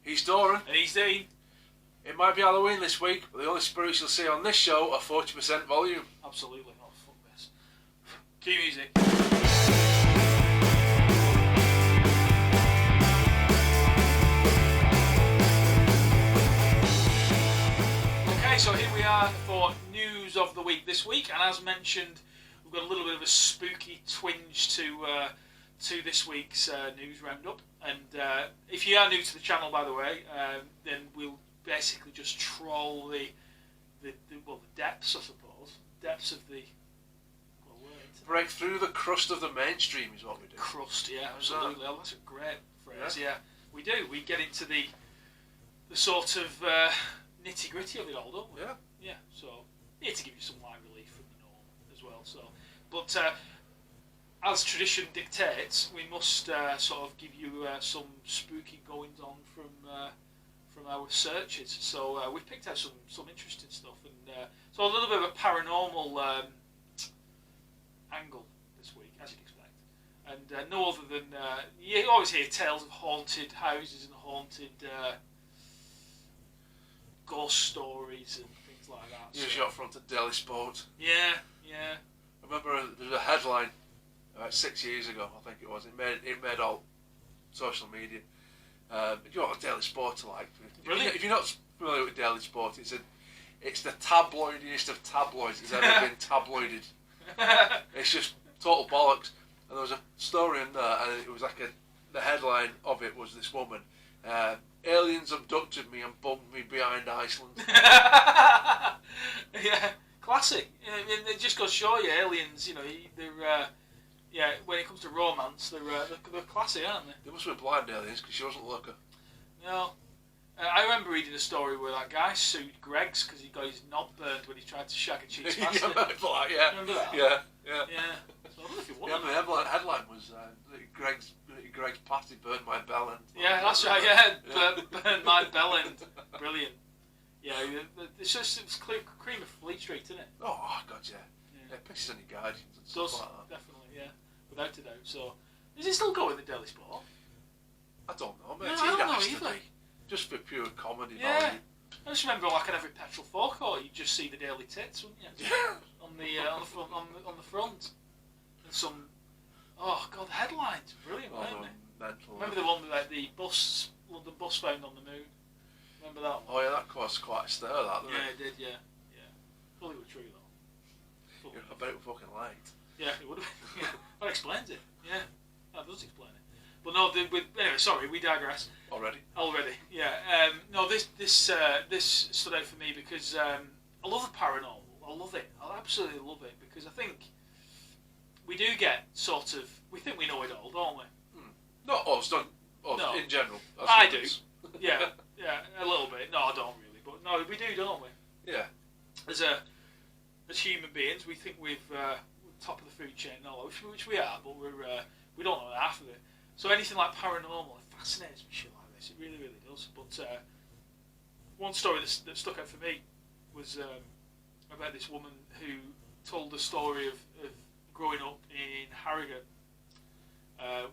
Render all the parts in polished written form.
He's Doran. And he's Dean. It might be Halloween this week, but the only spirits you'll see on this show are 40% volume. Absolutely. Oh, fuck this. Cue music. Okay, so here we are for news of the week this week, and as mentioned, we've got a little bit of a spooky twinge to this week's news roundup. And if you are new to the channel, by the way, then we'll basically just troll the depths, I suppose, depths of the break through the crust of the mainstream is what we do. Crust, yeah, absolutely. Oh, that's a great phrase. Yeah, we do. We get into the sort of nitty gritty of it all, don't we? Yeah. Yeah. So here to give you some light relief from the norm as well. So, but as tradition dictates, we must sort of give you some spooky goings on from our searches. So we've picked out some interesting stuff, and so a little bit of a paranormal angle this week, as you'd expect. And no other than you always hear tales of haunted houses and haunted ghost stories and things like that. Usually up front at Daily Sport. Yeah. I remember there was a headline about 6 years ago, I think it was. It made all social media. You know what Daily Sport are like? Brilliant. If you're not familiar with Daily Sport, it's the tabloidiest of tabloids that's ever been tabloided. It's just total bollocks. And there was a story in there, and it was like the headline of it was this woman. Aliens abducted me and bumped me behind Iceland. Yeah, classic. It just goes to show you, aliens. You know, they're when it comes to romance, they're classy, aren't they? They must be blind aliens because she wasn't looking. No, I remember reading a story where that guy sued Greggs because he got his knob burned when he tried to shag a cheese pasta. Remember that? Yeah. So I don't know if you want the headline was Greg's pasty burned my bell end. Yeah, that's right. Yeah, burned my bell end. Brilliant. Yeah, it's cream of Fleet Street, isn't it? Oh God, yeah. It pisses on your guardians and stuff like that. Definitely, yeah, without a doubt. So, is it still going, the Daily Sport? I don't know, mate. No, I don't know either. Just for pure comedy Yeah. value. I just remember, like, at every petrol forecourt, you'd just see the Daily Tits, wouldn't you? Yeah. on the front, and some. Oh God, the headlines, brilliant, weren't they? Mental. Remember the one with like, the London bus found on the moon? Remember that one? Oh yeah, that caused quite a stir, that, didn't it? Did, yeah. Fully were true though. I bet it was fucking late. Yeah, it would have been. Yeah. That explains it. Yeah, that does explain it. But no, anyway, sorry, we digress. Already, yeah. No, this stood out for me because I love the paranormal. I love it. I absolutely love it because I think we do get sort of, we think we know it all, don't we? Not us, no. In general. I do. Yeah, a little bit. No, I don't really, but no, we do, don't we? Yeah. As human beings, we think we're top of the food chain knowledge, which we are, but we don't know half of it. So anything like paranormal, it fascinates me, shit like this. It really, really does. But one story that stuck out for me was about this woman who told the story of growing up in Harrogate,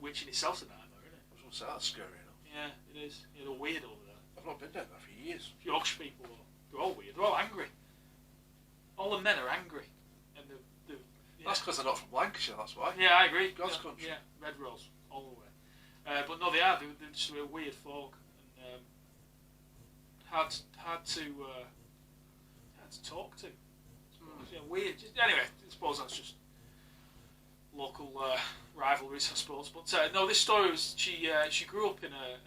which in itself is a nightmare, isn't it? I was going to say, that's scary enough. Yeah, it is. They're weird over there. I've not been down there for years. Yorkshire people, they're all weird. They're all angry. All the men are angry. And That's because they're not from Lancashire, that's why. Yeah, I agree. God's country. Yeah, red rose, all the way. But no, they're just a weird folk. And hard to talk to. Yeah, weird. Anyway, I suppose that's just local rivalries, I suppose. But no, this story was she grew up in a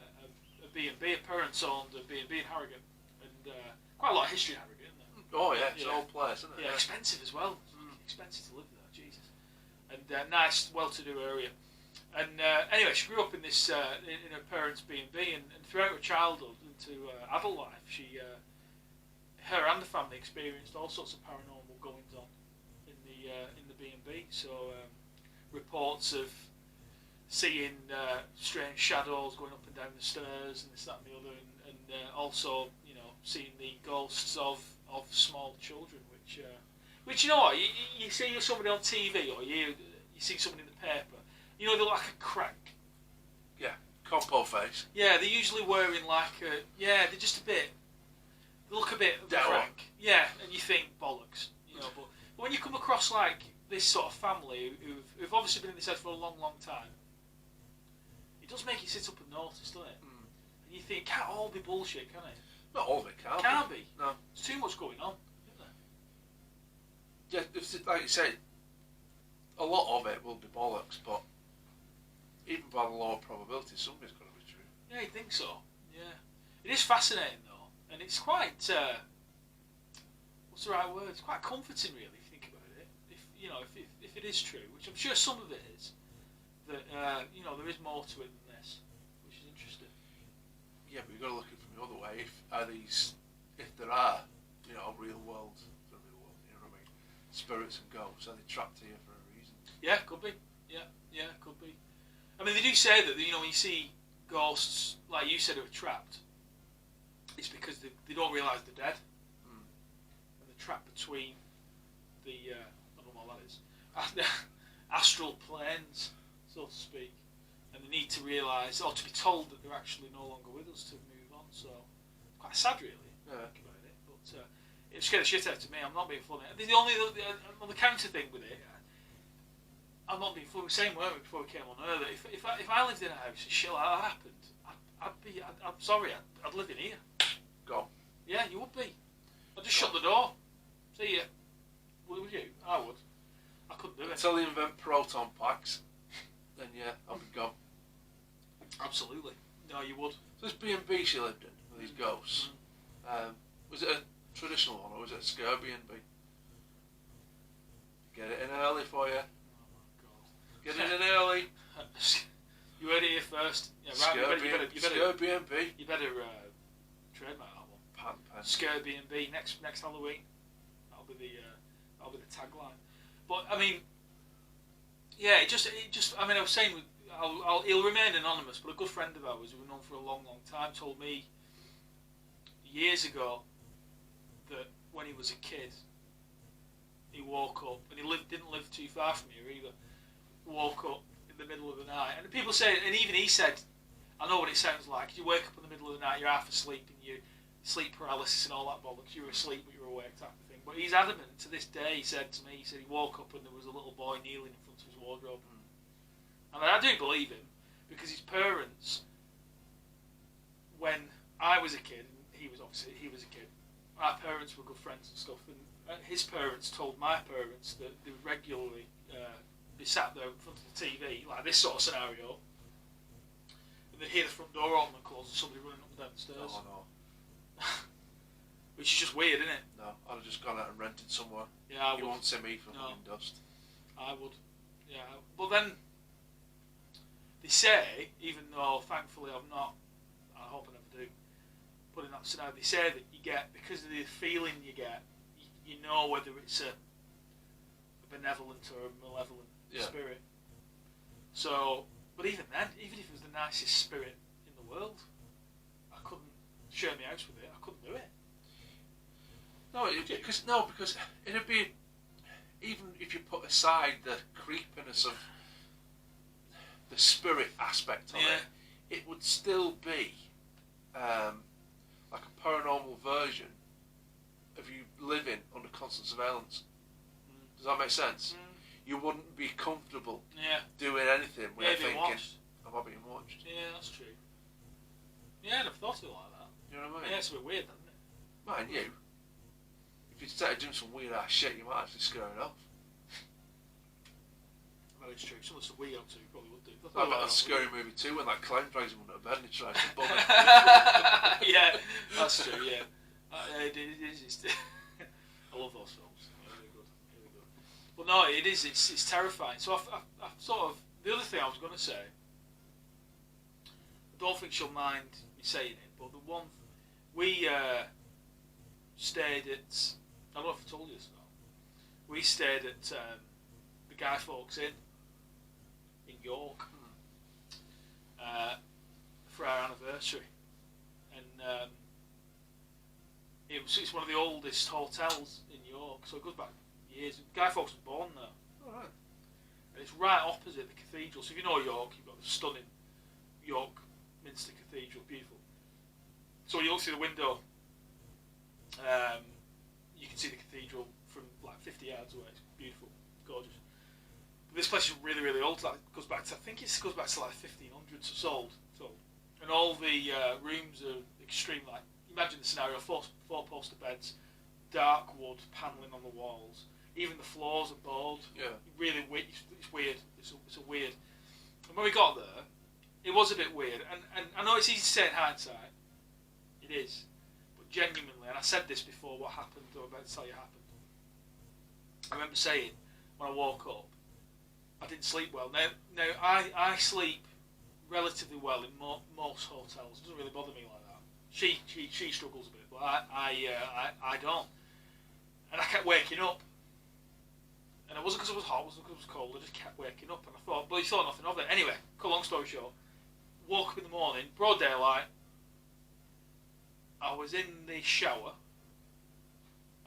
B&B. Her parents owned a B&B in Harrogate, and quite a lot of history in Harrogate, isn't there? Oh yeah, it's an old place, isn't it? Yeah, expensive as well. Expensive to live there, Jesus. And nice, well-to-do area. And anyway, she grew up in this in her parents' B&B, and throughout her childhood into adult life, her and the family experienced all sorts of paranormal goings on in the B&B. So reports of seeing strange shadows going up and down the stairs, and this, that, and the other, and also seeing the ghosts of small children, which you know what, you see somebody on TV or you see somebody in the paper, they're like a crank. Yeah, Compo face. Yeah, they're usually wearing like a... Yeah, they're just a bit... They look a bit of a Dour. crank. Yeah, and you think, bollocks. You know, but when you come across like this sort of family who've obviously been in this head for a long, long time, it does make you sit up and notice, doesn't it? Mm. And you think, it can't all be bullshit, can it? Not all of it can't. Can't be. No. There's too much going on, isn't there? Yeah, like you said, a lot of it will be bollocks, but even by the law of probability, some of it's going to be true. Yeah, you think so. Yeah. It is fascinating, though. And it's quite... what's the right word? It's quite comforting, really, if you think about it. If it is true, which I'm sure some of it is, that, there is more to it than this, which is interesting. Yeah, but you've got to look at it from the other way. If there are, real world, spirits and ghosts, are they trapped here for a reason? Yeah, could be. Yeah, could be. I mean, they do say that, when you see ghosts, like you said, who are trapped, it's because they don't realise they're dead. Mm. And they're trapped between the, I don't know what that is, astral planes, so to speak. And they need to realise, or to be told that they're actually no longer with us to move on. So, quite sad, really, think about it. But it scared the shit out of me. I'm not being funny. The counter thing with it, I'm not being funny. Same way before we came on Earth. If I lived in a house and shit like that happened, I'm sorry, I'd live in here. Go. Yeah, you would be. I'd just shut the door. See ya. Would you? I would. I couldn't do it. Until they invent proton packs, then yeah, I'll be gone. Absolutely. No, you would. So this B&B she lived in, with these ghosts, was it a traditional one or was it a scare B&B? Get it in early for you. Oh my god. Get it in early. You heard it here first. Yeah, right. Scare B&B. You better trademark that one. Patent pen. Scare B&B next Halloween. That'll be the tagline. But I mean, yeah, it just. I mean, I was saying, he'll remain anonymous. But a good friend of ours who we've known for a long, long time told me years ago that when he was a kid, he woke up and he didn't live too far from here either. Woke up in the middle of the night, and people say, and even he said, I know what it sounds like. You wake up in the middle of the night, you're half asleep, and you sleep paralysis and all that bollocks. You're asleep, but you're awake, type of thing. But he's adamant to this day. He said to me, he woke up and there was a little boy kneeling in front of his wardrobe. And I do believe him, because his parents, when I was a kid, and he was a kid, our parents were good friends and stuff, and his parents told my parents that they would regularly be sat there in front of the TV, like this sort of scenario, and they'd hear the front door open and close and somebody running up and down the stairs. Oh no. Which is just weird, isn't it? No, I'd have just gone out and rented somewhere. Yeah, I would. You won't see me for fucking dust. I would. Yeah, but then they say, even though thankfully I've not, I hope I never do, but in that scenario, they say that you get, because of the feeling you get, you know whether it's a benevolent or a malevolent spirit. So, but even then, even if it was the nicest spirit in the world, I couldn't share my house with it. I couldn't do it. No, because it'd be, even if you put aside the creepiness of the spirit aspect of it would still be like a paranormal version of you living under constant surveillance. Does that make sense? You wouldn't be comfortable doing anything without thinking, am I being watched? Yeah, that's true. Yeah, I'd have thought of it like that. You know what I mean? Yeah, it's a bit weird, isn't it? Mind you, if you started doing some weird ass shit, you might actually scare it off. That is true. Some of the stuff we go to probably would do. I bet that's a scary movie too, when that clown drags him under a bed and he tries to bomb it. Yeah, that's true, yeah. It is. I love those films. Really good. Really good. But no, it is. It's terrifying. So I've sort of... The other thing I was going to say, I don't think she'll mind me saying it, but the one... We stayed at... I don't know if I told you this or not. We stayed at the Guy Fawkes Inn in York for our anniversary, and it's one of the oldest hotels in York, so it goes back years. Guy Fawkes was born there. Oh, right. And it's right opposite the cathedral. So if you know York, you've got the stunning York Minster Cathedral, beautiful. So when you look through the window, you can see the cathedral from like 50 yards away. It's beautiful, gorgeous. But this place is really, really old. Like, it goes back to, I think it goes back to like 1500s. It's old. And all the rooms are extreme. Like, imagine the scenario: four poster beds, dark wood panelling on the walls. Even the floors are board. Yeah. Really weird. It's weird. It's a weird. And when we got there, it was a bit weird. And I know it's easy to say in hindsight. It is. But genuinely, and I said this before, what happened, or I'm about to tell you happened. I remember saying, when I woke up, I didn't sleep well. Now I sleep relatively well in most hotels. It doesn't really bother me like that. She struggles a bit, but I don't. And I kept waking up. And it wasn't because it was hot, it wasn't because it was cold, I just kept waking up. And I thought, well, you thought nothing of it. Anyway, cut long story short, woke up in the morning, broad daylight. I was in the shower,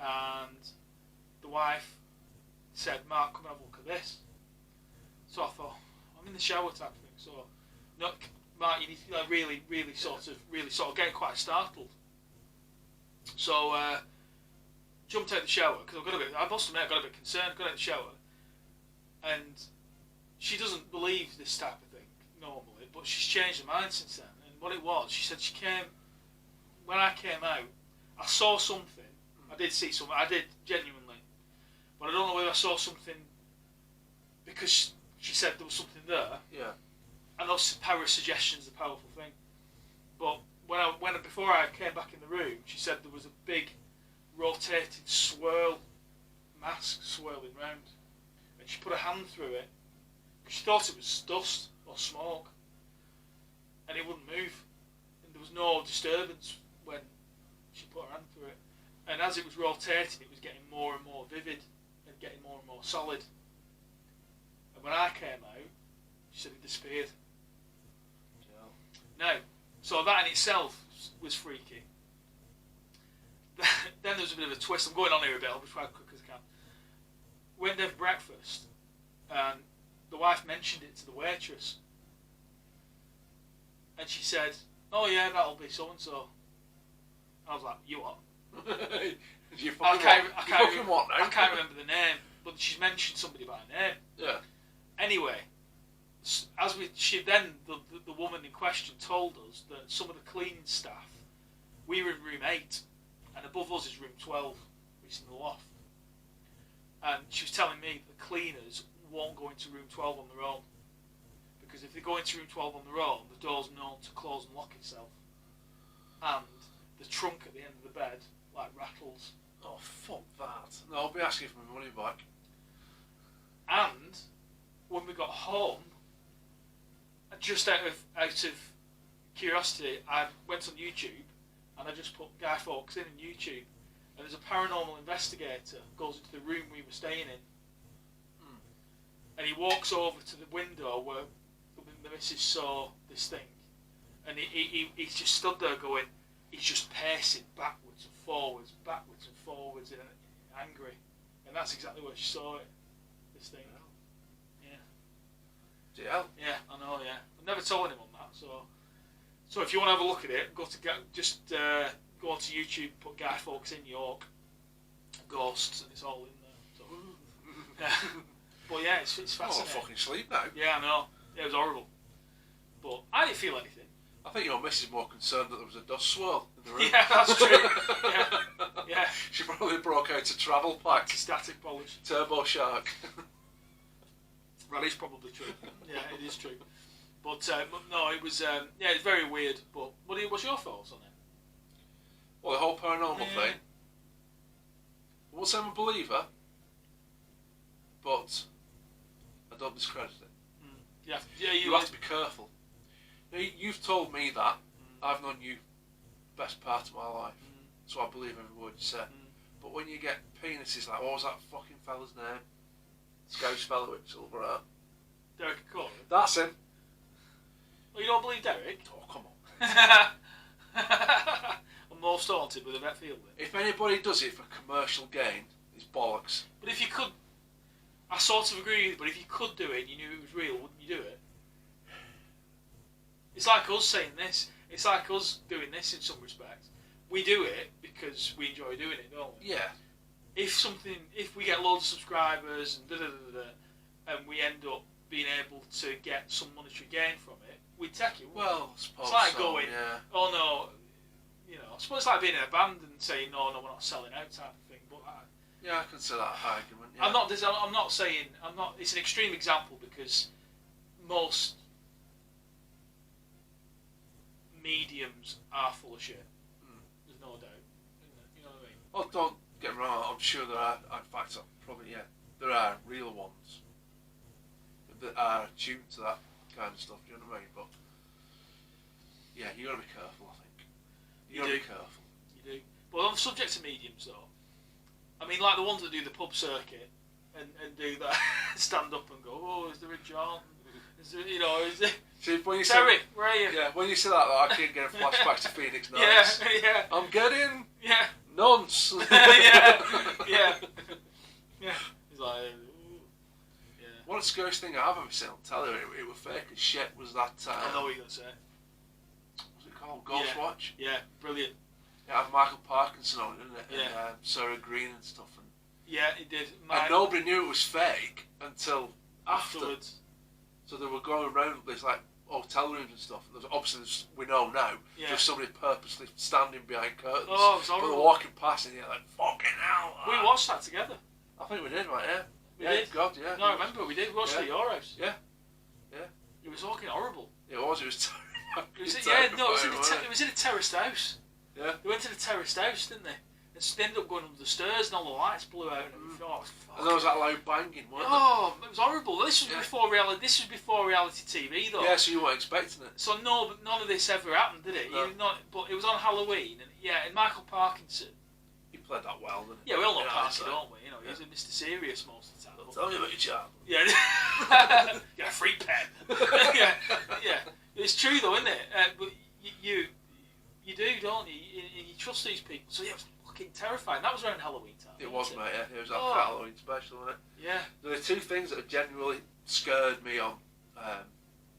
and the wife said, Mark, come and have a look at this. So I thought, I'm in the shower type of thing. So, no, Mark, you need to really sort of getting quite startled. So, jumped out of the shower, because I must admit, I got a bit concerned, got out of the shower, and she doesn't believe this type of thing, normally, but she's changed her mind since then. And what it was, she said when I came out, I saw something, I did see something, I did, genuinely, but I don't know whether I saw something, because she said there was something there. Yeah. And also power of suggestion is a powerful thing. But before I came back in the room, she said there was a big rotating swirl mask swirling round, and she put her hand through it. She thought it was dust or smoke, and it wouldn't move, and there was no disturbance when she put her hand through it. And as it was rotating, it was getting more and more vivid and getting more and more solid. And when I came out, she said it disappeared. Now, so that in itself was freaky. Then there was a bit of a twist. I'm going on here a bit. I'll be trying as quick as I can. Went to have breakfast, and the wife mentioned it to the waitress, and she said, "Oh yeah, that'll be so and so." I was like, "You what?" I can't remember the name, but she mentioned somebody by name. Yeah. Anyway, the woman in question told us that some of the cleaning staff, we were in room 8, and above us is room 12, which is in the loft. And she was telling me the cleaners won't go into room 12 on their own, because if they go into room 12 on their own, the door's known to close and lock itself, and the trunk at the end of the bed rattles. Oh, fuck that! No, I'll be asking for my money back. And when we got home, just out of curiosity, I went on YouTube and I just put Guy Fawkes in YouTube, and there's a paranormal investigator goes into the room we were staying in, and he walks over to the window where the missus saw this thing, and he's just stood there going, he's just pacing backwards and forwards, and angry, and that's exactly where she saw it. This thing. Yeah. Yeah, I know. Yeah, I've never told anyone that. So if you want to have a look at it, go onto YouTube, put Guy Fawkes in York ghosts, and it's all in there. So, yeah. But yeah, it's fascinating. Oh, fucking sleep now. Yeah, I know. Yeah, it was horrible, but I didn't feel anything. I think your missus is more concerned that there was a dust swirl in the room. Yeah, that's true. Yeah. She probably broke out a travel pack. Static polish. Turbo Shark. That is probably true. Yeah, it is true. But no, it was it's very weird. But what's your thoughts on it? Well, the whole paranormal thing. I won't say I'm a believer, but I don't discredit it. You have to be careful. Now, you've told me that. I've known you the best part of my life, so I believe every word you said. But when you get penises like, what was that fucking fella's name? Scouse fella with silver hair. Derek Corey. That's him. Well, you don't believe Derek? Oh, come on. I'm most haunted with a vet fielding. If anybody does it for commercial gain, it's bollocks. But if you could, I sort of agree with you, but if you could do it and you knew it was real, wouldn't you do it? It's like us saying this. It's like us doing this in some respects. We do it because we enjoy doing it, don't we? Yeah. If we get loads of subscribers and and we end up being able to get some monetary gain from it, we take it. Well, I suppose it's like so, going, yeah. oh no, I suppose it's like being in a band and saying no, we're not selling out type of thing. But yeah, I can see that argument. Yeah. I'm not saying. It's an extreme example because most mediums are full of shit. There's no doubt. You know what I mean? Well, don't get me wrong. I'm sure there are. In fact, there are real ones that are attuned to that kind of stuff. Do you know what I mean? But yeah, you got to be careful. I think you got to be careful. You do. But on the subject of mediums, though, I mean, like the ones that do the pub circuit and do that, stand up and go, oh, is there a John? Is there, is there... See, when you Terry, where are you? Yeah, when you say that, though, I keep getting flashbacks to Phoenix Nights. Yeah. I'm getting Yeah. nonce. Yeah. He's like, ooh. Yeah. One of the scariest things I've ever seen on telly, it was fake as shit, was that... I know what you're going to say. What's it called? Ghost Watch? Yeah, brilliant. It had Michael Parkinson on it, didn't it? Yeah. And Sarah Green and stuff. And it did. And nobody knew it was fake until afterwards. So they were going around this like hotel rooms and stuff. And there's obviously, we know now, just somebody purposely standing behind curtains. Oh, it was horrible. But they're walking past and you're like, fucking hell. We watched that together. I think we did, right? Yeah. We did. God, yeah. No, I remember we did. We watched it at your house. Yeah. It was fucking horrible. It was terrifying. It was in a terraced house. Yeah. They went to the terraced house, didn't they? And so they ended up going under the stairs and all the lights blew out and everything. Oh, and there was that loud banging, wasn't it was horrible. This was before reality. This was before reality TV, though. Yeah, so you weren't expecting it. So none of this ever happened, did it? No. But it was on Halloween, and Michael Parkinson. He played that well, didn't he? Yeah, we all know Parkinson, don't we? He's a Mr. Serious most of the time. Tell me about your child. Yeah. Yeah, free pen. yeah. It's true though, isn't it? But you do, don't you? You trust these people. So yeah, it was fucking terrifying. That was around Halloween time. It was, mate. Yeah, it was after Halloween special, wasn't it? Yeah. There are two things that have genuinely scared me on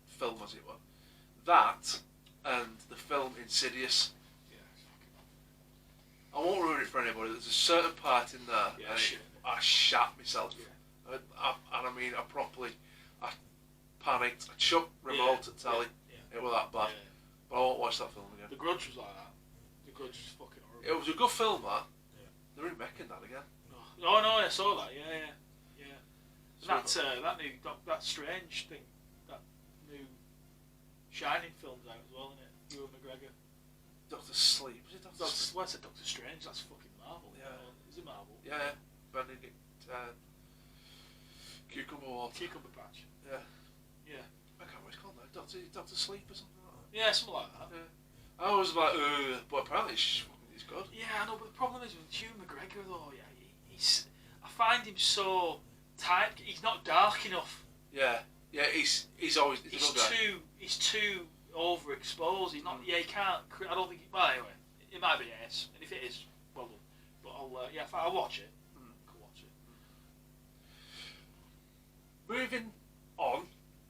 film, as it were. That and the film Insidious. I won't ruin it for anybody. There's a certain part in there, I shat myself. Yeah. And I mean, I panicked. I chucked remote at telly. It was that bad. Yeah. But I won't watch that film again. The Grudge was like that. The Grudge was fucking horrible. It was a good film, that. Yeah. They're remaking that again. Oh no, I saw that. Yeah. That Strange thing, that new Shining film's out as well, isn't it? Ewan McGregor. Doctor Sleep. Is it Doctor Sleep? What's it? Doctor Strange? That's fucking Marvel. Yeah. Is it Marvel? Yeah. Benedict. Cucumber Water. Cucumber Patch. Yeah. Yeah. I can't remember what it's called now. Doctor Sleep or something like that. Yeah, something like that. Yeah. I was like, but apparently it's good. Yeah, I know, but the problem is with Ewan McGregor though. Yeah, I find him so tight. He's not dark enough. Yeah. He's always. He's too overexposed. He's not. Yeah, he can't. I don't think. Well, anyway, it might be yes, and if it is, well done. But I'll watch it. I'll watch it. Moving on,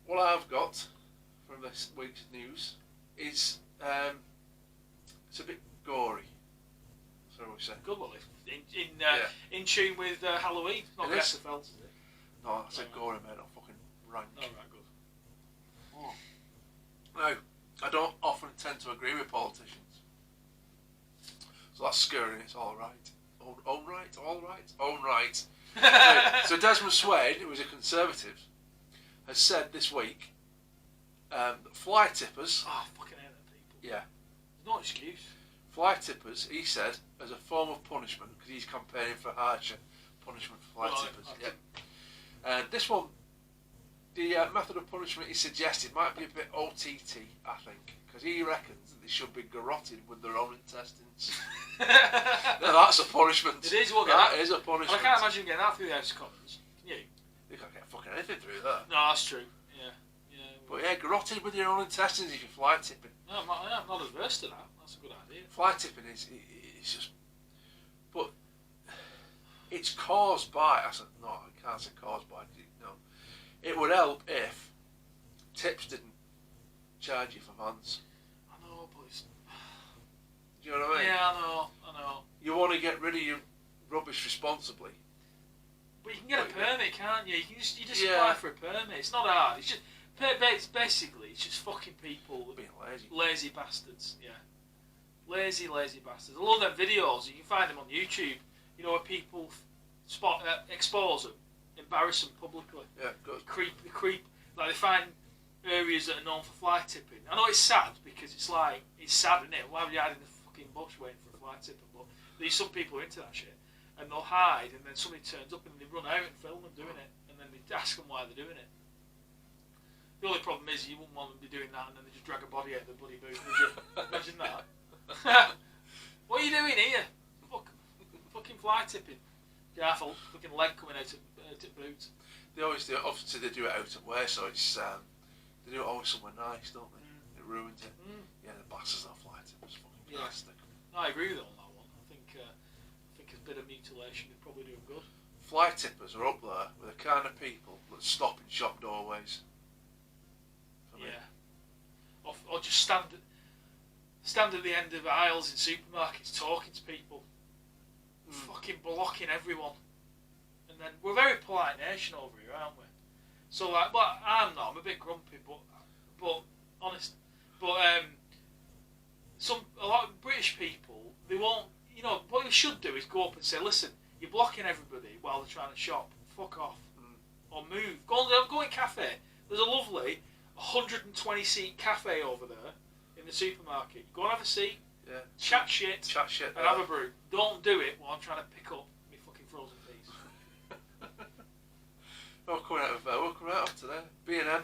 what I've got from this week's news is it's a bit gory. So we say. Good one. In tune with Halloween. Not Greta Felt, is it? No, I said gory, mate. Not fucking rank. Oh, right, good. Oh. Now, I don't often tend to agree with politicians. So that's scary. It's all right. All right. So Desmond Swade, who is a Conservative, has said this week that fly tippers... Oh, fucking hate them people. Yeah. There's no excuse. Fly tippers, he said, as a form of punishment, because he's campaigning for harsher punishment for fly tippers. Yeah. This one, the method of punishment he suggested might be a bit OTT, I think, because he reckons that they should be garroted with their own intestines. Now, that's a punishment. It is. We'll get that is a punishment. I can't imagine getting that through the House of Commons. Can you? You can't get fucking anything through that. No, that's true. Yeah. But yeah, garroted with your own intestines if you're fly tipping. No, I'm not adverse to that. That's a good idea. Fly tipping is just... But it's caused by... I said, no, I can't say caused by. No. It would help if tips didn't charge you for vans. I know, but it's... Do you know what I mean? Yeah, I know. You want to get rid of your rubbish responsibly. But you can get a permit, can't you? You just Yeah. apply for a permit. It's not hard. It's just basically it's just fucking people Being lazy. lazy bastards. Yeah, lazy bastards. I love them videos. You can find them on YouTube. You know where people expose them, embarrass them publicly. Yeah, good. They creep. Like they find areas that are known for fly tipping. I know it's sad because it's sad, isn't it? Why would you hide in the fucking bush waiting for a fly tipper? But there's some people who are into that shit. And they'll hide, and then somebody turns up and they run out and film them doing it, and then they ask them why they're doing it. The only problem is you wouldn't want them to be doing that, and then they just drag a body out of the bloody boot, would you? Imagine that. What are you doing here? Fucking fly tipping. Careful, fucking leg coming out of boot. They always do it. Obviously, they do it out of where, so it's they do it always somewhere nice, don't they? It ruins it. Yeah, the bastards are fly tippers, fucking plastic. No, I agree with you on that one. I think a bit of mutilation would probably do them good. Fly tippers are up there with the kind of people that stop in shop doorways. Yeah. Or just stand at the end of aisles in supermarkets talking to people. Fucking blocking everyone. And then we're a very polite nation over here, aren't we? So like, but I'm not. I'm a bit grumpy, but honest. But a lot of British people, they won't. You know, what you should do is go up and say, listen, you're blocking everybody while they're trying to shop. Fuck off. Or move. Go in cafe. There's a lovely 120-seat cafe over there in the supermarket. Go and have a seat. Yeah. Chat shit. And have a brew. Don't do it while I'm trying to pick up my fucking frozen peas. We're coming out of today. B&M.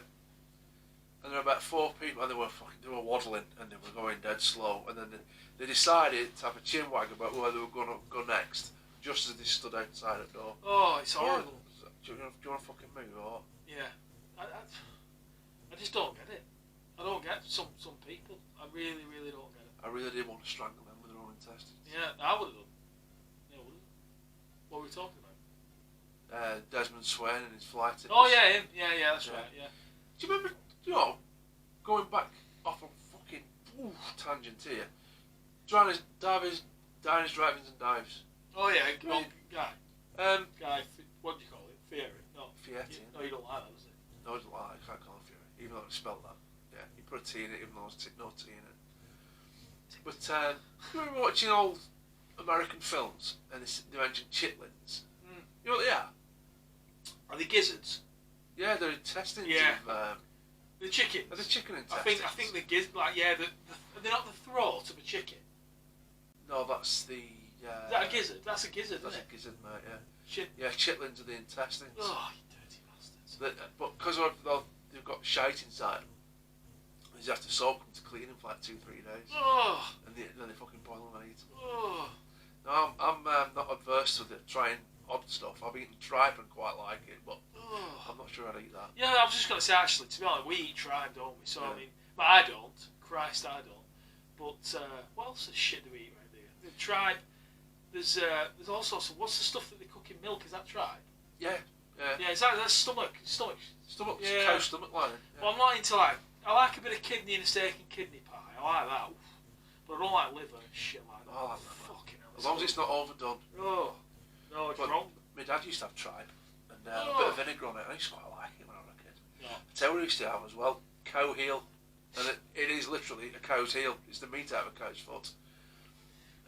And there were about 4 people, and they were waddling, and they were going dead slow, and then they decided to have a chin wag about where they were going to go next, just as they stood outside the door. Oh, it's horrible. Do you want to fucking move, or? Yeah. I just don't get it. I don't get some people. I really, really don't get it. I really did want to strangle them with their own intestines. Yeah, I would have done. Yeah, would have. What were we talking about? Desmond Swain and his flight tips. Oh, yeah, him. Yeah, that's right, yeah. Do you remember, going back off on fucking tangent here, diners, drive-ins and dives. Oh, yeah, Guy. Guy, what do you call it? Fieri? No. Fieri. No, you don't like that, does it? No, I don't like it. I can't call it Fieri, even though it's spelled that. Yeah, you put a T in it, even though there's no T in it. But, you remember watching old American films, and they mentioned chitlins? You know what they are? Are they gizzards? Yeah, they're intestines of... the chicken. Are the chicken intestines? I think the gizzard, they're not the throat of a chicken. No, that's the... Is that a gizzard? That's a gizzard, That's isn't a gizzard, mate, yeah. Yeah, chitlins are the intestines. Oh, you dirty bastards. But because they've got shite inside them, you have to soak them to clean them for like 2-3 days. Oh. And then they fucking boil them and eat them. Oh. No, I'm not adverse to trying odd stuff. I've eaten tripe and quite like it, but I'm not sure I'd eat that. Yeah, I was just going to say, actually, to be honest, we eat tripe, don't we? So, yeah. I mean, but I don't. Christ, I don't. But what else of shit do we eat right there? The tripe, there's all sorts of... What's the stuff that they cook in milk? Is that tripe? Yeah. Yeah, that's stomach. Yeah. Cow stomach lining. Yeah. Well, I'm not into I like a bit of kidney and a steak and kidney pie. I like that. But I don't like liver and shit like that. I like that. Fucking hell. As long as it's not overdone. Oh. No, it's wrong. My dad used to have tripe and a bit of vinegar on it. I used to quite like it when I was a kid. Yeah. I tell you what I used to have as well. Cow heel. And it is literally a cow's heel. It's the meat out of a cow's foot.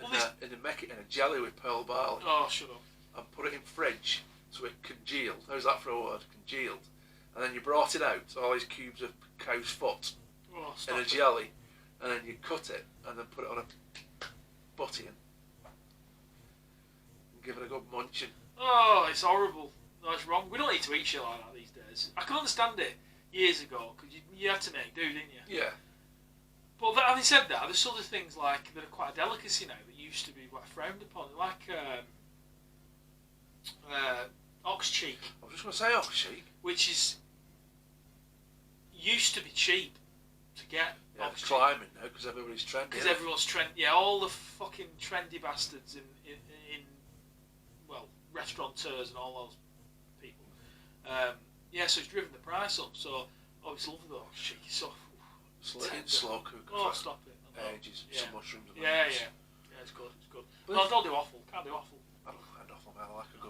And, and they make it in a jelly with pearl barley. Oh, shut up. And put it in fridge so it congealed. How's that for a word? Congealed. And then you brought it out, all these cubes of cow's foot in a jelly, and then you cut it and then put it on a butty and give it a good munching. Oh, it's horrible. No, it's wrong. We don't need to eat shit like that these days. I can understand it years ago because you had to make do, didn't you? Yeah. But having said that, there's other things like that are quite a delicacy now that used to be quite frowned upon, like ox cheek. I was just going to say ox cheek, which used to be cheap to get. Yeah, it's climbing now because everybody's trendy. Because everyone's trendy. Yeah, all the fucking trendy bastards in restaurateurs and all those people. Yeah, so it's driven the price up. So, it's lovely though. Cheeky stuff. slow cook Oh, for stop it. ages. Yeah. Some mushrooms and Yeah, onions. yeah, it's good. It's good. But No, don't do offal. Can't do offal. I don't mind offal, man. I like a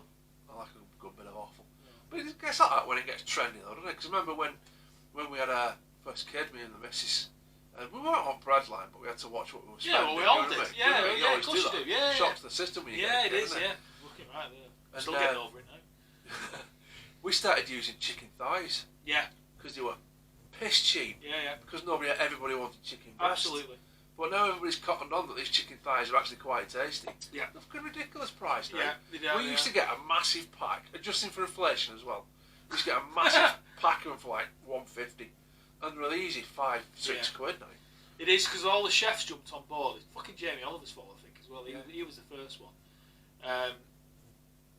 good bit of offal. Yeah. But it gets like that when it gets trendy, though, doesn't it? Because remember when we had our first kid, me and the missus, we weren't on bread line, but we had to watch what we were spending. Yeah, well, we all you know did. what I mean? Yeah, of course you do. Yeah, Shocks the system when you yeah, get it it, is. isn't Yeah, looking right there. And, Still getting over it now. we started using chicken thighs. Yeah. Because they were piss cheap. Yeah. Because everybody wanted chicken breast. Absolutely. But now everybody's cottoned on that these chicken thighs are actually quite tasty. Yeah. They're fucking ridiculous price now. Yeah, they do, We used to get a massive pack, adjusting for inflation as well. We used to get a massive pack of them for like $1.50, and they're easy £5-6 quid now. It is, because all the chefs jumped on board. It's fucking Jamie Oliver's fault, I think, as well. He was the first one.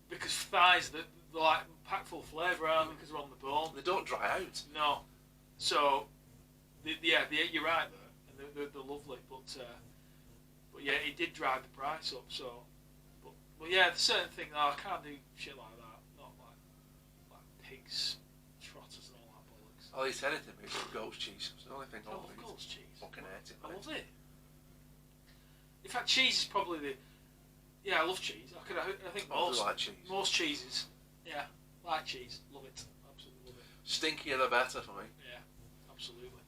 Because thighs, they're like packed full of flavour, aren't they? Because they're on the bone. They don't dry out. No. So, you're right there. And they're lovely, but yeah, it did drive the price up. So, but yeah, there's certain things. I can't do shit like that. Not like pigs, trotters, and all that bollocks. I'll eat anything made from goat's cheese. It's the only thing I I'll love eat. goat's cheese. Fucking hate it. I love it. In fact, cheese is probably the. Yeah, I love cheese. I think I do like cheese. Most cheeses. Yeah, like cheese. Love it. Absolutely love it. Stinkier the better for me. Yeah, absolutely.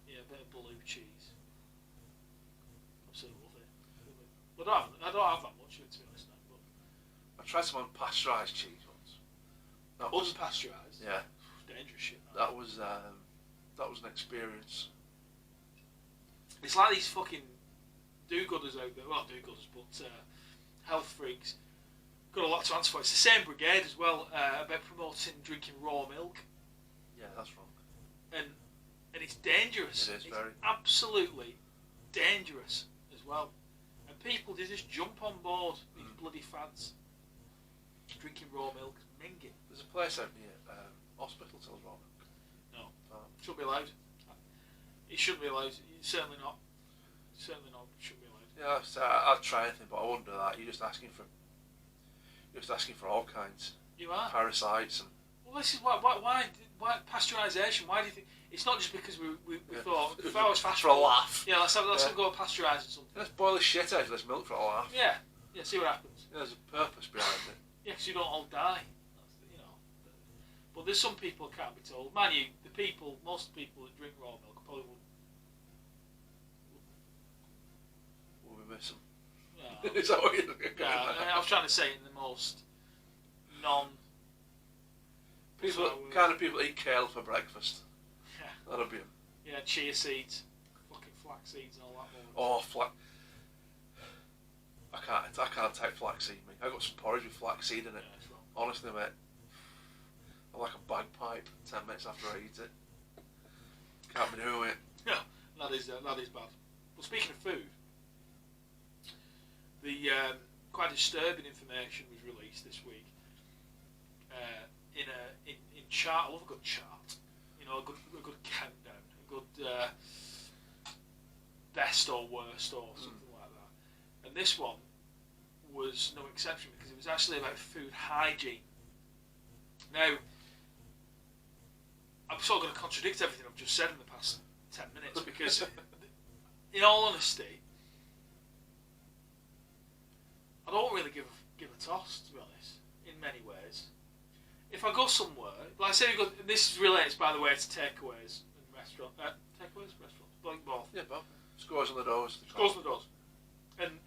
Yeah, a bit of blue cheese. Absolutely love it. But I don't have that much of it, to be honest now. But I tried some unpasteurised cheese once. unpasteurised. Yeah. Dangerous shit. That was an experience. It's like these fucking do-gooders out there. Well, not do-gooders, but health freaks. Got a lot to answer for. It's the same brigade as well about promoting drinking raw milk. Yeah, that's wrong. And it's dangerous. It is very. Absolutely dangerous as well. And people, they just jump on board these bloody fads. Drinking raw milk, minging. There's a place out near hospital sells raw milk. No, shouldn't be allowed. It shouldn't be allowed. Certainly not. Certainly not. Shouldn't be allowed. Yeah, so I'd try anything, but I wouldn't do that. You're just asking for all kinds. You are. Parasites and. Well, this is why pasteurisation? Why do you think it's not just because we thought if I was fast for a laugh? Yeah, let's have a go at pasteurising something. Let's boil the shit out of this milk for a laugh. Yeah, see what happens. Yeah, there's a purpose behind it. Yeah, because you don't all die. But there's some people who can't be told. Man, most people that drink raw milk probably wouldn't. Will we miss them? No, Is that what you're looking no, I was trying to say it in the most non. Kind of people eat kale for breakfast. Yeah. That'll be them. Yeah, chia seeds, fucking flax seeds and all that. Oh, flax. I can't take flaxseed, mate. I got some porridge with flaxseed in it. Yeah, it's wrong. Honestly, mate. I'm like a bagpipe 10 minutes after I eat it. Can't be doing it. Yeah, that is bad. Well, speaking of food, the quite disturbing information was released this week in chart. I love a good chart. You know, a good countdown, a good best or worst or something like that. And this one was no exception because it was actually about food hygiene. Now, I'm sort of going to contradict everything I've just said in the past 10 minutes because, in all honesty, I don't really give a toss, to be honest, in many ways. If I go somewhere, like I say, this relates, by the way, to takeaways and restaurants. Takeaways, restaurants, like both. Yeah, both. Scores on the doors. Scores on the doors. And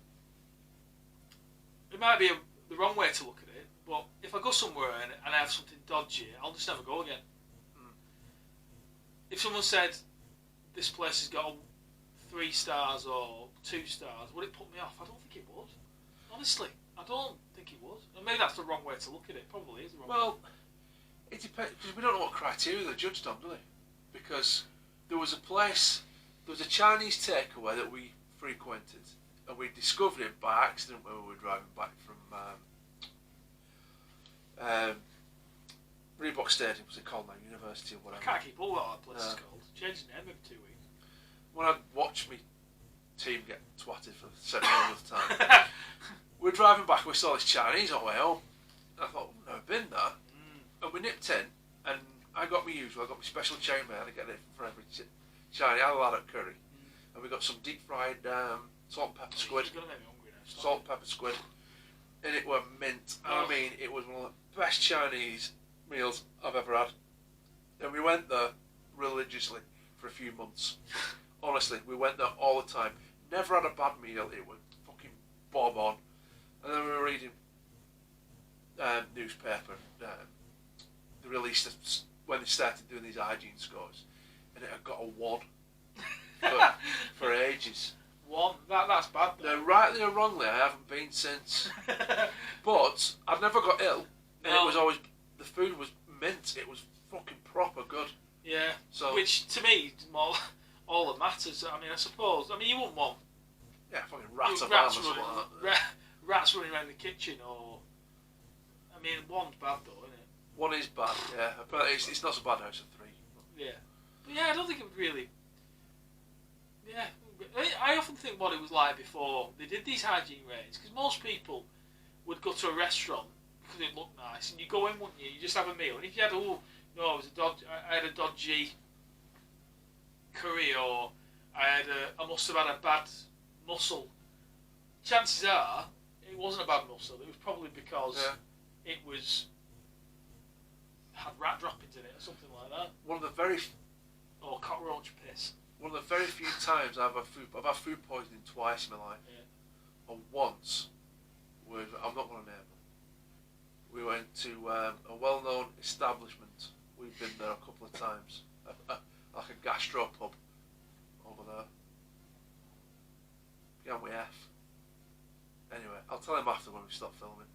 it might be the wrong way to look at it, but if I go somewhere and I have something dodgy, I'll just never go again. If someone said, this place has got 3 stars or 2 stars, would it put me off? I don't think it would. Honestly, I don't think it would. And maybe that's the wrong way to look at it. Probably is the wrong way. Well, it depends, because we don't know what criteria they're judged on, do they? Because there was a Chinese takeaway that we frequented, and we discovered it by accident when we were driving back from Reebok Stadium, was it called now? University or whatever. I can't keep all what that place is called. Changed the name every 2 weeks. When I'd watched me team get twatted for the 7th time, we're driving back, we saw this Chinese on the way home. I thought, we've never been there. And we nipped in, and I got my special chain man, I get it for every Chinese. I had a lot of curry, and we got some deep fried salt and pepper squid. You're gonna make me hungry now. Salt and pepper squid, and it were mint. I mean, it was one of the best Chinese meals I've ever had. And we went there religiously for a few months. Honestly, we went there all the time. Never had a bad meal. It was fucking bob on. And then we were reading newspaper. They released when they started doing these hygiene scores, and it had got a 1 for ages. 1? That's bad. Now, rightly or wrongly, I haven't been since. But I've never got ill, and it was always, the food was mint. It was fucking proper good. Yeah. So, which to me is more all that matters. I mean, I suppose. I mean, you wouldn't want fucking rats or something like that. Rats running around the kitchen, or I mean, 1's bad though, isn't it? 1 is bad. Yeah, but it's not so bad now. It's a 3. Yeah, but yeah, I don't think it would really. Yeah, I often think what it was like before they did these hygiene raids, because most people would go to a restaurant because it looked nice, and you go in, wouldn't you? You just have a meal, and if you had I had a dodgy curry, or I must have had a bad mussel. Chances are it wasn't a bad mussel. It was probably because it had rat droppings in it or something like that. Or cockroach piss. One of the very few times I've had food poisoning twice in my life. Yeah. And once was, I'm not going to name them. We went to a well-known establishment. We've been there a couple of times, like a gastro pub over there. Began with F. Anyway, I'll tell him after when we stop filming.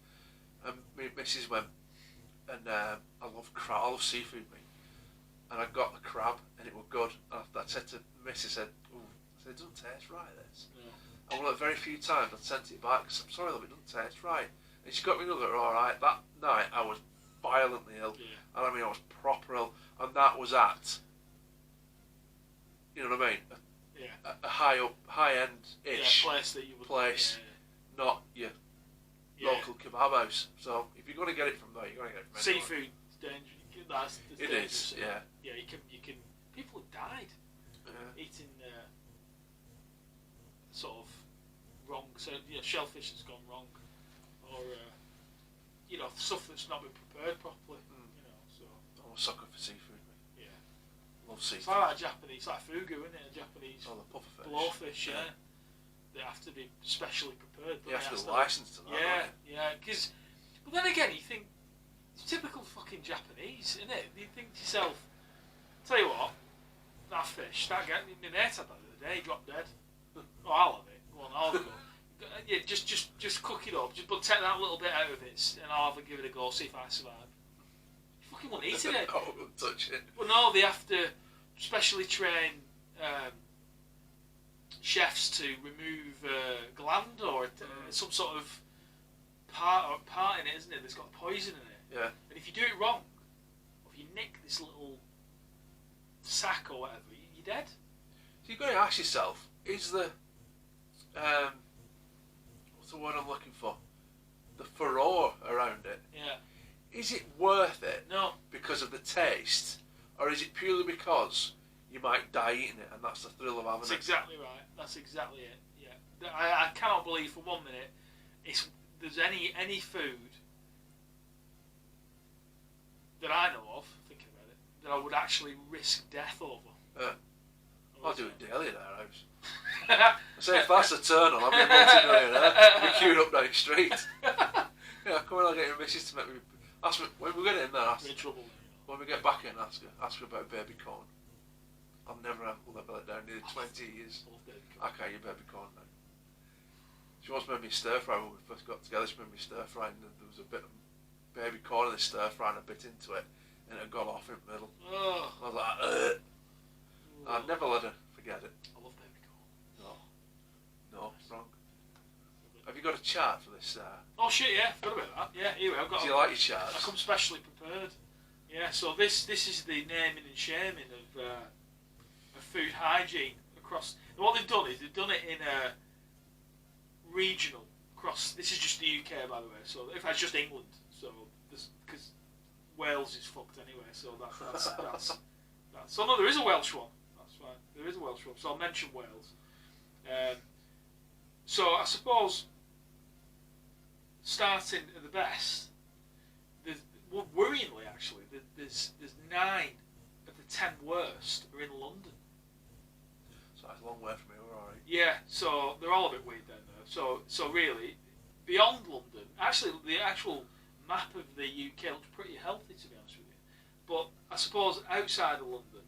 And me and Mrs. went, and I love crab. I love seafood, mate. And I got the crab, and it was good. And I said to Mrs. "Ooh," I said, "It doesn't taste right, this." Yeah. And one of the very few times I sent it back, because I'm sorry, love, it doesn't taste right. And she got me another, alright. That night I was violently ill. Yeah. And I mean, I was proper ill. And that was at, you know what I mean? A high-end-ish place that you would, not your local kebab house. So if you're going to get it from there, you're going to get it from anywhere. Seafood is dangerous. It is, yeah. Yeah, you can. People have died eating sort of wrong. So shellfish has gone wrong, or stuff that's not been prepared properly. So I'm a sucker for seafood, mate. Yeah, love seafood. It's like Japanese, like fugu, isn't it? A Japanese the pufferfish. Blowfish, yeah. They have to be specially prepared. You have to be licensed to that. Yeah. But then again, you think it's typical fucking Japanese, isn't it? You think to yourself, tell you what, that fish, my mate had that the other day, he dropped dead. Oh, I'll have it. Go on, I'll have it. Yeah, just cook it up, but take that little bit out of it, and I'll give it a go, see if I survive. You fucking won't eat it. No, I won't touch it. But no, they have to specially train chefs to remove gland or some sort of part in it, isn't it? That's got poison in it. Yeah. And if you do it wrong, or if you nick this little sack or whatever, you're dead. So you've got to ask yourself: is the what's the word I'm looking for? The furore around it. Yeah. Is it worth it? No. Because of the taste, or is it purely because you might die eating it, and that's the thrill of having it? That's exactly right. That's exactly it. Yeah. I cannot believe for 1 minute there's any food that I know of, thinking about it, that I would actually risk death over. I'll do it daily at our house. I say if that's a turn on, I'll be a multi-millionaire. I'll be queued up down the street. Come on, I'll get your missus to make me. Ask me when we get in there. We're in trouble. When we get back in, ask her about baby corn. I'll never let it down. Nearly 20 years. Okay, you baby corn now. She once made me stir fry when we first got together. She made me stir fry, and there was a bit of baby corn in the stir fry, and I bit into it, and it got off in the middle. Oh. I was like, ugh. I'd never let her forget it. I love baby corn. No, it's wrong. Have you got a chart for this? Oh shit, yeah, forgot about that. Yeah, here we go. Do you like your charts? I come specially prepared. Yeah, so this is the naming and shaming of food hygiene across. And what they've done is they've done it in a regional across. This is just the UK, by the way. So if that's just England, so because Wales is fucked anyway. So that's so no, there is a Welsh one. That's fine. There is a Welsh pub, so I'll mention Wales. So I suppose starting at the best, worryingly actually, there's 9 of the 10 worst are in London. So that's a long way from here, we're alright. Yeah, so they're all a bit weird then though. So really, beyond London, actually the actual map of the UK looks pretty healthy, to be honest with you. But I suppose outside of London,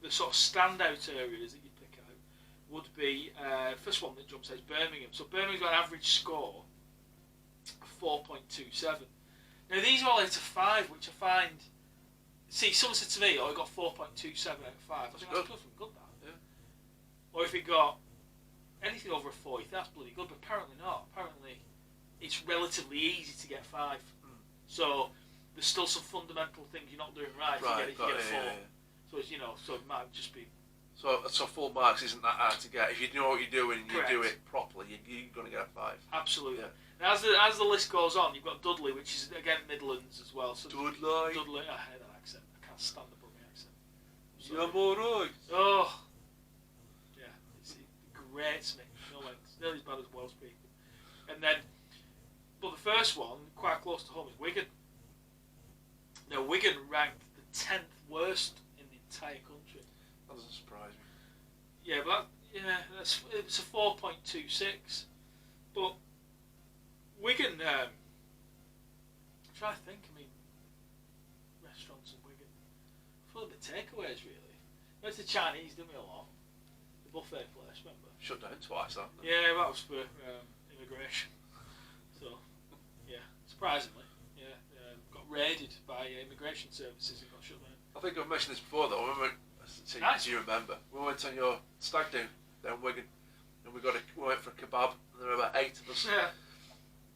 the sort of standout areas that you pick out would be, first one that jumps out is Birmingham. So Birmingham's got an average score of 4.27. Now these are all out of 5, which I find, see, someone said to me, oh, it got 4.27 out of 5. I think that's good, that. Yeah. Or if it got anything over a 4, that's bloody good, but apparently not. Apparently it's relatively easy to get 5. So there's still some fundamental things you're not doing right if you get a 4. Yeah. So it's, so it might just be. So full marks isn't that hard to get. If you know what you're doing and you do it properly, you're going to get a 5. Absolutely. Yeah. And as the list goes on, you've got Dudley, which is again Midlands as well. So Dudley. I hate that accent. I can't stand the Brummie accent. You're alright. Oh. Yeah, it grates me. No way. It's nearly as bad as Welsh people. And then, but the first one, quite close to home, is Wigan. Now Wigan ranked the 10th worst in the entire country. That doesn't surprise me. Yeah, but it's a 4.26. But Wigan, I'm trying to think. I mean, restaurants in Wigan, full of the takeaways really. Went to Chinese, didn't we, a lot? The buffet place, remember? Shut down twice, haven't they? Yeah, that was for immigration. So, yeah, surprisingly, got raided by immigration services and got shut down. I think I've mentioned this before though. Do you remember? We went on your stag do down Wigan, and we went for a kebab, and there were about 8 of us. Yeah.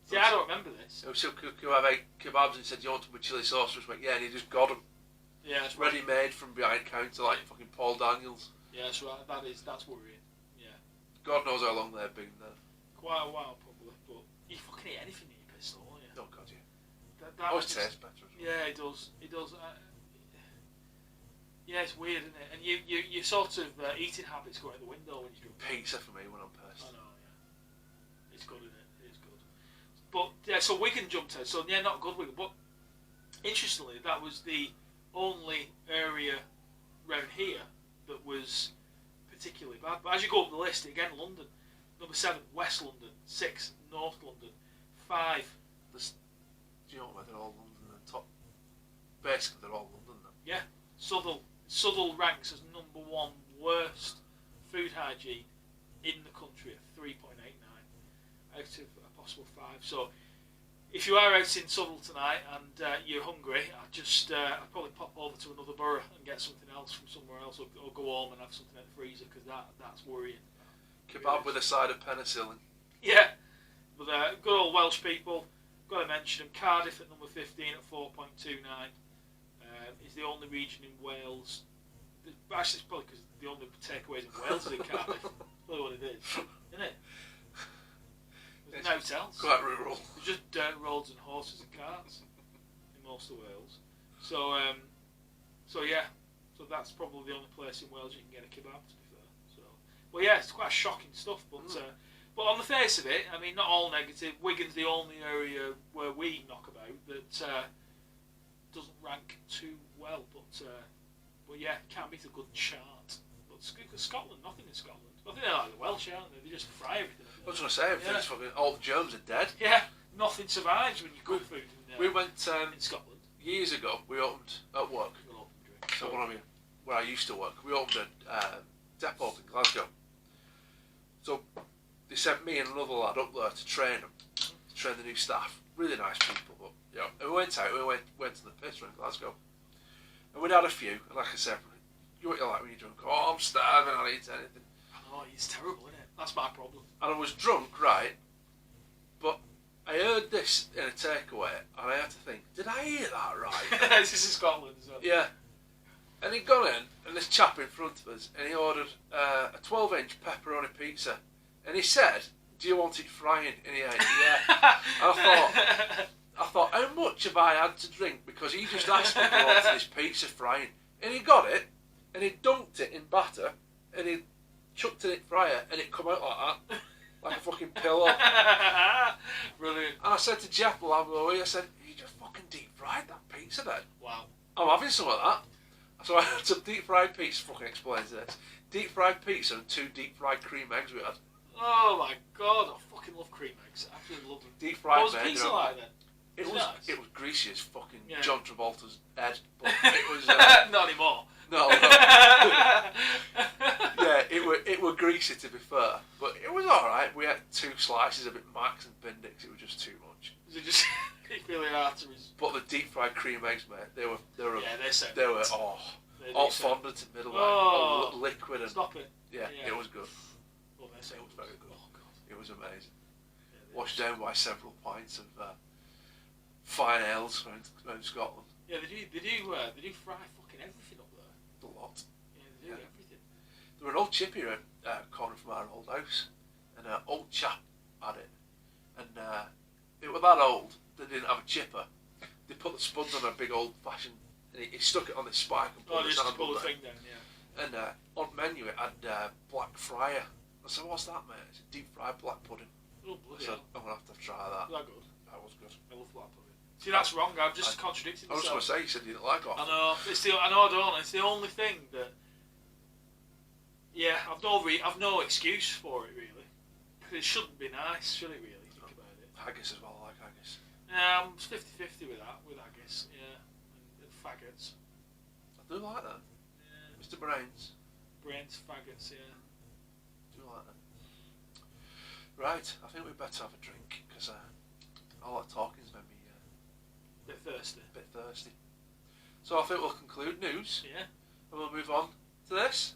See, I don't remember this. So could have 8 kebabs, and he said, "Do you want them with chilli sauce?" We went, "Yeah," and he just got them. Yeah, it's ready made from behind counter, like fucking Paul Daniels. Yeah, that's right. That's worrying. Yeah. God knows how long they've been there. Quite a while, probably. But you fucking eat anything in your pistol, don't you? Oh God, yeah. That always tastes better as well. Yeah, it does. It does. Yeah, it's weird, isn't it? And your sort of eating habits go out the window when you drink. Pizza for me when I'm pissed. I know, yeah. It's good, isn't it? It is good. But yeah, so Wigan jumped out. So yeah, not good Wigan. But interestingly, that was the only area around here that was particularly bad. But as you go up the list, again, London, number 7, West London, 6, North London, 5. Do you know what? They're all London and top. Basically, they're all London then. Yeah, Southall ranks as number 1 worst food hygiene in the country at 3.89 out of a possible 5. So if you are out in Southall tonight and you're hungry, I'd probably pop over to another borough and get something else from somewhere else, or go home and have something in the freezer, because that's worrying. Kebab with a side of penicillin. Yeah, but good old Welsh people. Got to mention them. Cardiff at number 15 at 4.29 is the only region in Wales. Actually, it's probably because the only takeaways in Wales is in Cardiff. That's probably what it is, isn't it? There's no hotels. Quite rural. There's just dirt roads and horses and carts in most of Wales. So yeah, so that's probably the only place in Wales you can get a kebab, to be fair. So, well, yeah, it's quite shocking stuff, but. But on the face of it, I mean, not all negative. Wigan's the only area where we knock about that doesn't rank too well. But yeah, can't beat a good chart. But Scotland, nothing in Scotland. I think they're like the Welsh, aren't they? They just fry everything. I was going to say, everything's fucking, all the germs are dead. Yeah, nothing survives when you cook food we went in Scotland. Years ago, we opened at work. So where I used to work, we opened a depot in Glasgow. So they sent me and another lad up there to train them, to train the new staff. Really nice people, but and we went out. We went to the pits in Glasgow, and we'd had a few. And like I said, you what you like when you're drunk? Oh, I'm starving. I don't eat anything. Oh, it's terrible, isn't it? That's my problem. And I was drunk, right? But I heard this in a takeaway, and I had to think, did I hear that right? This is Scotland, is it? Yeah. And he'd gone in, and this chap in front of us, and he ordered a 12-inch pepperoni pizza. And he said, "Do you want it frying?" And he ate, yeah. I thought, how much have I had to drink? Because he just asked me to order this pizza frying. And he got it, and he dunked it in batter, and he chucked it in fryer, and it come out like that, like a fucking pillow. Brilliant. And I said to Jeff while I'm away, I said, "You just fucking deep fried that pizza then?" Wow. I'm having some of that. So I had some deep fried pizza. Fucking explains this. Deep fried pizza and 2 deep fried cream eggs we had. Oh my god, I fucking love cream eggs. I absolutely love them. Deep fried. What was the pizza like then? It was nice? It was greasy as fucking Yeah. John Travolta's head, but it was not anymore. no. Yeah, it were greasy to be fair, but it was all right. We had 2 slices of it, Max and Bindix. It was just too much. Was it just really arteries? But the deep fried cream eggs, mate, they were all fondant in the middle, like liquid and stop it. Yeah, it was good. Well, it was very good. Oh god, it was amazing. Yeah, Washed down by several pints of fine ales around Scotland. Yeah, they do fry fucking everything up there. A lot. Yeah, they do everything. There were an old chippy around corner from our old house, and an old chap had it, and it was that old that didn't have a chipper. They put the spuds on a big old fashioned, and he stuck it on this spike and pulled just pull the thing down, yeah. And on menu it had black fryer. I said, "What's that, mate?" It's deep fried black pudding. Oh, I bloody said, hell. "I'm gonna have to try that." Was that good? That was good. I love black pudding. See, that's wrong. I've just contradicted I was myself. going to say, you said you didn't like off. I know. I know I don't. It's the only thing that. Yeah, I've no excuse for it really. Because it shouldn't be nice, should it really? Think about it. Haggis as well. I like haggis. Yeah, I'm 50-50 with that. With haggis, yeah, and faggots. I do like that. Yeah. Mr. Brains. Brains, faggots, yeah. Do like that. Right, I think we'd better have a drink because all that talking's made me Bit thirsty. a bit thirsty. So I think we'll conclude news Yeah. and we'll move on to this.